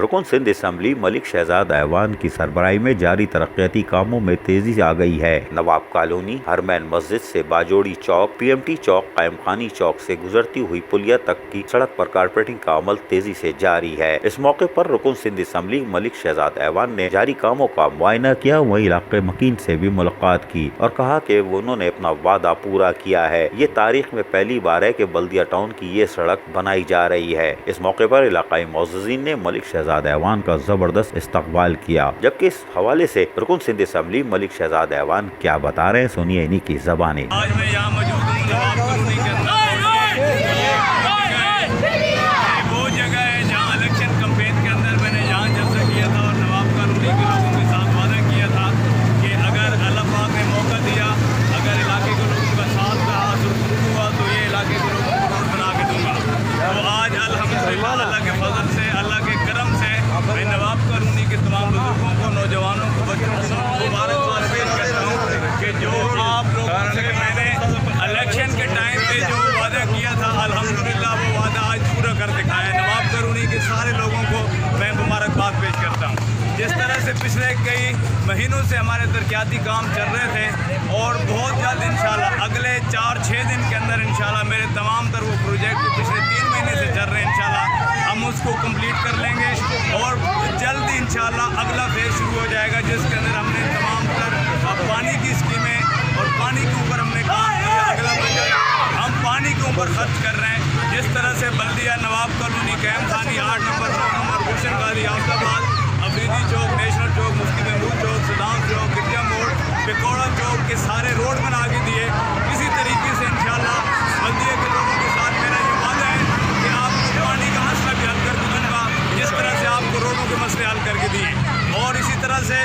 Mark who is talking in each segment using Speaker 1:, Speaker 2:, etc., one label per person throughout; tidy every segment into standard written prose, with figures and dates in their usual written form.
Speaker 1: رکن سندھ اسمبلی ملک شہزاد ایوان کی سربراہی میں جاری ترقیاتی کاموں میں تیزی آ گئی ہے۔ نواب کالونی، ہرمین مسجد سے باجوڑی چوک، پی ایم ٹی چوک، قائم خانی چوک سے گزرتی ہوئی پلیا تک کی سڑک پر کارپیٹنگ کا عمل تیزی سے جاری ہے۔ اس موقع پر رکن سندھ اسمبلی ملک شہزاد ایوان نے جاری کاموں کا معائنہ کیا، وہیں علاقے مکین سے بھی ملاقات کی اور کہا کہ انہوں نے اپنا وعدہ پورا کیا ہے۔ یہ تاریخ میں پہلی بار ہے کہ بلدیہ ٹاؤن کی یہ سڑک بنائی جا رہی ہے۔ اس موقع پر علاقائی معززین نے ملک شہزاد ایوان کا زبردست استقبال کیا، جبکہ اس حوالے سے رکن سندھ اسمبلی ملک شہزاد ایوان کیا بتا رہے ہیں، سنیے انہی کی زبانیں۔
Speaker 2: آج میں یہاں موجود ہوں نواب کالونی کے اندر، وہ جگہ ہے جہاں الیکشن کمپین کے اندر میں نے یہاں جلسہ کیا تھا اور نواب کالونی کے لوگوں کے ساتھ وعدہ کیا تھا کہ اگر اللہ پاک نے موقع دیا، اگر علاقے کے لوگوں کا ساتھ رہا، سرخرو ہوا تو یہ علاقے کے لوگوں کو روڈ بنا کے دوں گا۔ تو آج الحمدللہ اللہ کے فضل سے، اللہ کے کرم سے میں نواب کالونی کے تمام بزرگوں کو، نوجوانوں کو، بچوں کو مبارکباد پیش کرتا ہوں کہ جو آپ لوگوں سے میں نے الیکشن کے ٹائم پہ جو وعدہ کیا تھا، الحمدللہ وہ وعدہ آج پورا کر دکھایا۔ نواب کالونی کے سارے لوگوں کو میں مبارکباد پیش کرتا ہوں۔ جس طرح سے پچھلے کئی مہینوں سے ہمارے ترقیاتی کام چل رہے تھے اور بہت جلد انشاءاللہ اگلے 4-6 دن کے اندر انشاءاللہ میرے تمام تر وہ پروجیکٹ پچھلے 3 مہینے سے چل رہے ہیں، انشاءاللہ ہم اس کو کمپلیٹ کر لیں گے اور جلد انشاءاللہ اگلا فیز شروع ہو جائے گا، جس کے اندر ہم نے تمام تر پانی کی اسکیمیں اور پانی کے اوپر ہم نے کام کیا۔ اگلا بجٹ ہم پانی کے اوپر خرچ کر رہے ہیں، جس طرح سے بلدیہ، نواب کالونی، قائم خانی 8 نمبر، 9 نمبر، گلشن والی، آفت آباد، افریدی چوک، نیشنل چوک، مفتی محمود چوک، صدام چوک، گرجا موڑ، پکوڑا چوک کے سارے روڈ بنا کے دیے۔ اسی طریقے سے انشاءاللہ بلدیہ کے لوگوں کے ساتھ میرا یہ وعدہ ہے کہ آپ کو پانی کا مسئلہ بھی حل کر کے دوں گا، جس طرح سے آپ کو روڈوں کے مسئلے حل کر کے دیے۔ اور اسی طرح سے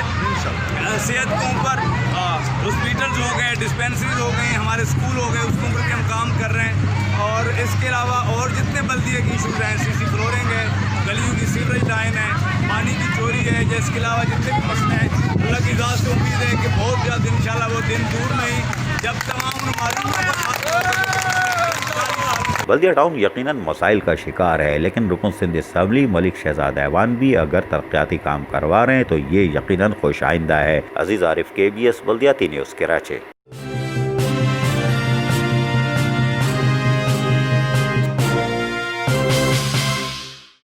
Speaker 2: صحت کے اوپر ہاسپیٹلز ہو گئے، ڈسپینسریز ہو گئی، ہمارے اسکول ہو گئے، اس کے اوپر کے ہم کام کر رہے ہیں۔ اور اس کے علاوہ اور جتنے بلدیہ کی ایشوز ہیں، سی سی فلورنگ ہے، گلیوں کی سیوریج لائن ہے، پانی کی چوری ہے، جس کے علاوہ جتنے بھی مسئلے ہیں، اللہ کی ذات سے امید ہے کہ بہت جلد انشاءاللہ وہ دن دور نہیں جب تمام
Speaker 1: بلدیہ ٹاؤن یقیناً مسائل کا شکار ہے، لیکن رکن سندھ اسمبلی ملک شہزاد ایوان بھی اگر ترقیاتی کام کروا رہے ہیں تو یہ یقیناً خوش آئندہ ہے۔ عزیز عارف، KBS بلدیاتی نیوز، کراچی۔